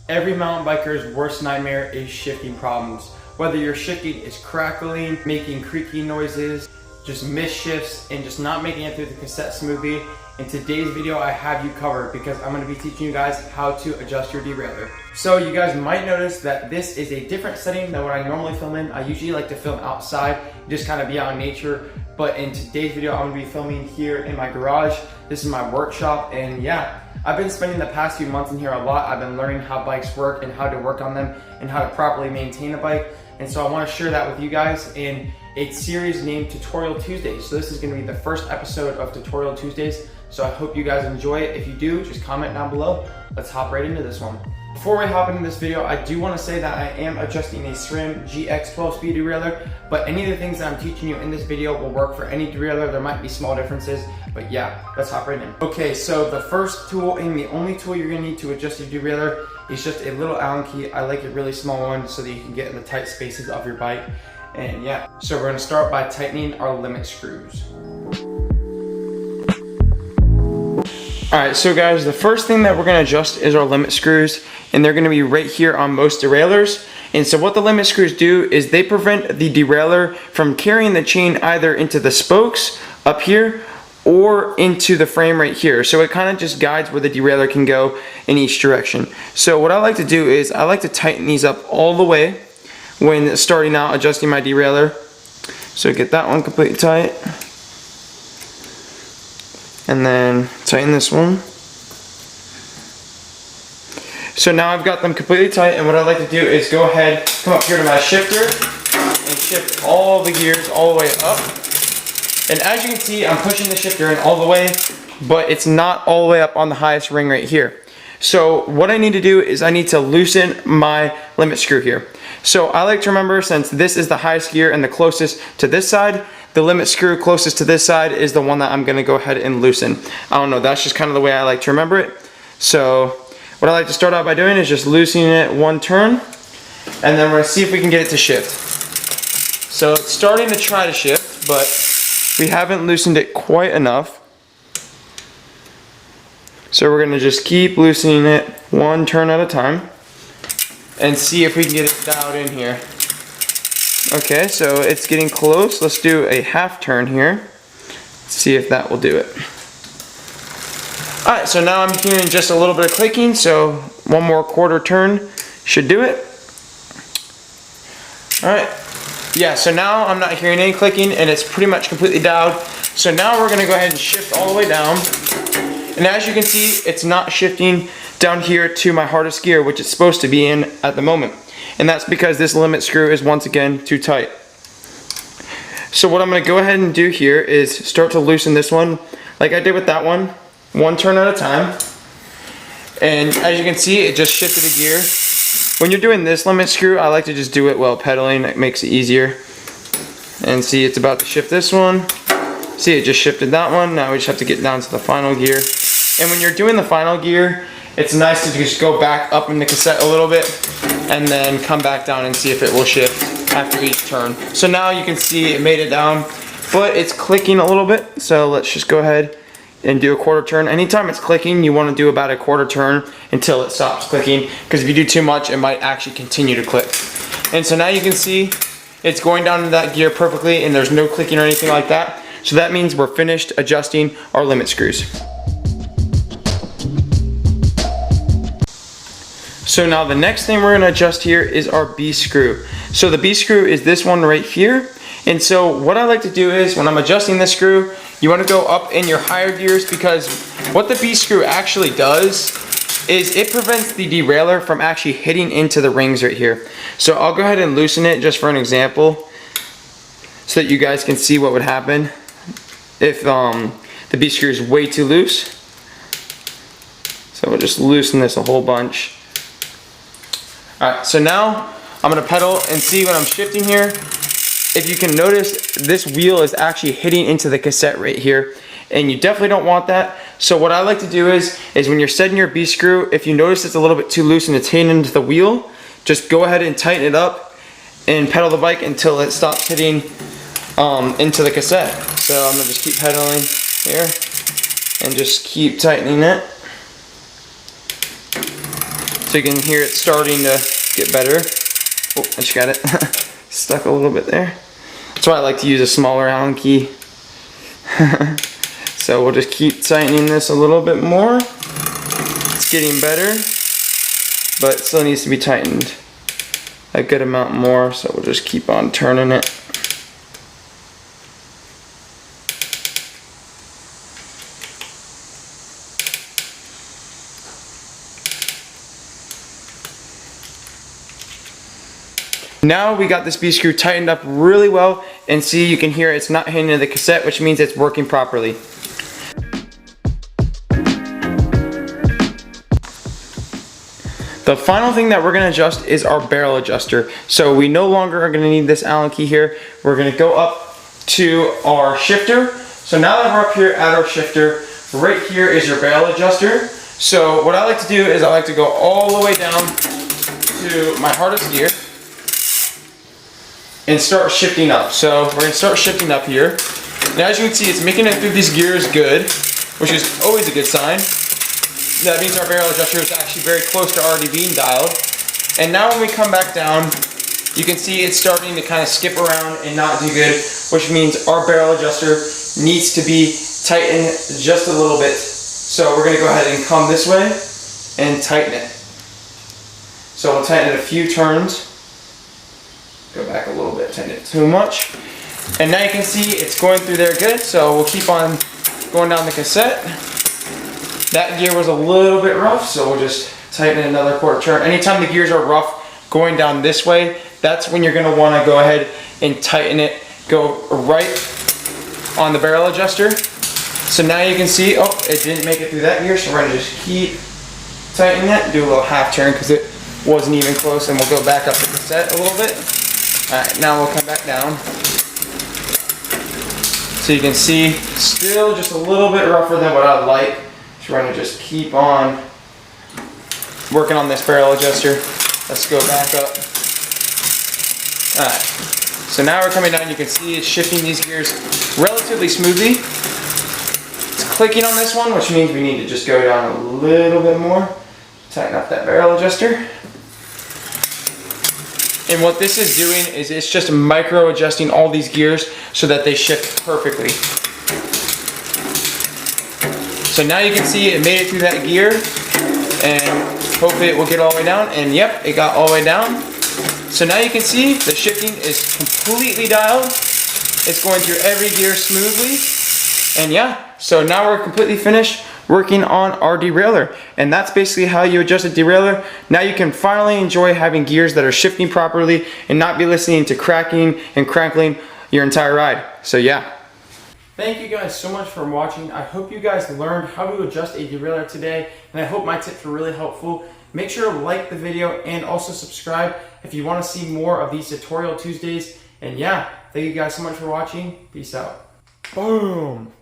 Every mountain biker's worst nightmare is shifting problems. Whether your shifting is crackling, making creaky noises, just miss shifts, and just not making it through the cassette smoothly, in today's video I have you covered because I'm going to be teaching you guys how to adjust your derailleur. So you guys might notice that this is a different setting than what I normally film in. I usually like to film outside, just kind of be out in nature. But in today's video, I'm going to be filming here in my garage. This is my workshop, and yeah, I've been spending the past few months in here a lot. I've been learning how bikes work and how to work on them and how to properly maintain a bike. And so I want to share that with you guys in a series named Tutorial Tuesdays. So this is going to be the first episode of Tutorial Tuesdays. So I hope you guys enjoy it. If you do, just comment down below. Let's hop right into this one. Before we hop into this video, I do want to say that I am adjusting a SRAM GX 12-speed derailleur, but any of the things that I'm teaching you in this video will work for any derailleur. There might be small differences, but yeah, let's hop right in. Okay, so the first tool and the only tool you're going to need to adjust your derailleur is just a little Allen key. I like a really small one so that you can get in the tight spaces of your bike. And yeah, so we're going to start by tightening our limit screws. Alright, so guys, the first thing that we're going to adjust is our limit screws, and they're going to be right here on most derailleurs. And so what the limit screws do is they prevent the derailleur from carrying the chain either into the spokes up here or into the frame right here. So it kind of just guides where the derailleur can go in each direction. So what I like to do is I like to tighten these up all the way when starting out adjusting my derailleur. So get that one completely tight. And then tighten this one. So now I've got them completely tight, and what I like to do is go ahead, come up here to my shifter and shift all the gears all the way up. And as you can see, I'm pushing the shifter in all the way, but it's not all the way up on the highest ring right here. So what I need to do is I need to loosen my limit screw here. So I like to remember, since this is the highest gear and the closest to this side, the limit screw closest to this side is the one that I'm going to go ahead and loosen. I don't know, that's just kind of the way I like to remember it. So what I like to start out by doing is just loosening it one turn, and then we're going to see if we can get it to shift. So it's starting to try to shift, but we haven't loosened it quite enough. So we're going to just keep loosening it one turn at a time and see if we can get it dialed in here. Okay, so it's getting close. Let's do a half turn here. See if that will do it. Alright, so now I'm hearing just a little bit of clicking, so one more quarter turn should do it. Alright, yeah, so now I'm not hearing any clicking and it's pretty much completely dialed. So now we're going to go ahead and shift all the way down. And as you can see, it's not shifting down here to my hardest gear, which it's supposed to be in at the moment. And that's because this limit screw is once again too tight. So what I'm going to go ahead and do here is start to loosen this one like I did with that one turn at a time. And as you can see, it just shifted a gear. When you're doing this limit screw, I like to just do it while pedaling. It makes it easier. And see, it's about to shift this one. See, it just shifted that one. Now we just have to get down to the final gear. And when you're doing the final gear, it's nice to just go back up in the cassette a little bit and then come back down and see if it will shift after each turn. So now you can see it made it down, but it's clicking a little bit. So let's just go ahead and do a quarter turn. Anytime it's clicking, you want to do about a quarter turn until it stops clicking, because if you do too much, it might actually continue to click. And so now you can see it's going down to that gear perfectly and there's no clicking or anything like that. So that means we're finished adjusting our limit screws. So now the next thing we're going to adjust here is our B screw. So the B screw is this one right here. And so what I like to do is when I'm adjusting this screw, you want to go up in your higher gears, because what the B screw actually does is it prevents the derailleur from actually hitting into the rings right here. So I'll go ahead and loosen it just for an example so that you guys can see what would happen if the B screw is way too loose. So we'll just loosen this a whole bunch. Alright, so now I'm going to pedal and see when I'm shifting here. If you can notice, this wheel is actually hitting into the cassette right here, and you definitely don't want that. So what I like to do is when you're setting your B screw, if you notice it's a little bit too loose and it's hitting into the wheel, just go ahead and tighten it up and pedal the bike until it stops hitting into the cassette. So I'm going to just keep pedaling here and just keep tightening it So you can hear it starting to get better. Oh, I just got it stuck a little bit there. That's why I like to use a smaller Allen key. So we'll just keep tightening this a little bit more. It's getting better, but it still needs to be tightened a good amount more, so we'll just keep on turning it. Now we got this B screw tightened up really well, and see, you can hear it's not hitting the cassette, which means it's working properly. The final thing that we're going to adjust is our barrel adjuster. So we no longer are going to need this Allen key here. We're going to go up to our shifter. So now that we're up here at our shifter, right here is your barrel adjuster. So what I like to do is I like to go all the way down to my hardest gear and start shifting up. So we're going to start shifting up here. And as you can see, it's making it through these gears good, which is always a good sign. That means our barrel adjuster is actually very close to already being dialed. And now when we come back down, you can see it's starting to kind of skip around and not do good, which means our barrel adjuster needs to be tightened just a little bit. So we're going to go ahead and come this way and tighten it. So we'll tighten it a few turns. Go back a little bit, tighten it too much. And now you can see it's going through there good, so we'll keep on going down the cassette. That gear was a little bit rough, so we'll just tighten it another quarter turn. Anytime the gears are rough going down this way, that's when you're going to want to go ahead and tighten it. Go right on the barrel adjuster. So now you can see, oh, it didn't make it through that gear, so we're going to just keep tightening it. Do a little half turn because it wasn't even close, and we'll go back up the cassette a little bit. Alright, now we'll come back down. So you can see, still just a little bit rougher than what I'd like. So we're going to just keep on working on this barrel adjuster. Let's go back up. Alright, so now we're coming down. You can see it's shifting these gears relatively smoothly. It's clicking on this one, which means we need to just go down a little bit more. Tighten up that barrel adjuster. And what this is doing is it's just micro adjusting all these gears so that they shift perfectly. So now you can see it made it through that gear, and hopefully it will get all the way down. And yep, it got all the way down. So now you can see the shifting is completely dialed. It's going through every gear smoothly. And yeah, so now we're completely finished working on our derailleur, and that's basically how you adjust a derailleur. Now you can finally enjoy having gears that are shifting properly and not be listening to cracking and crackling your entire ride. So yeah. Thank you guys so much for watching. I hope you guys learned how to adjust a derailleur today, and I hope my tips were really helpful. Make sure to like the video and also subscribe if you want to see more of these Tutorial Tuesdays. And yeah, thank you guys so much for watching. Peace out. Boom.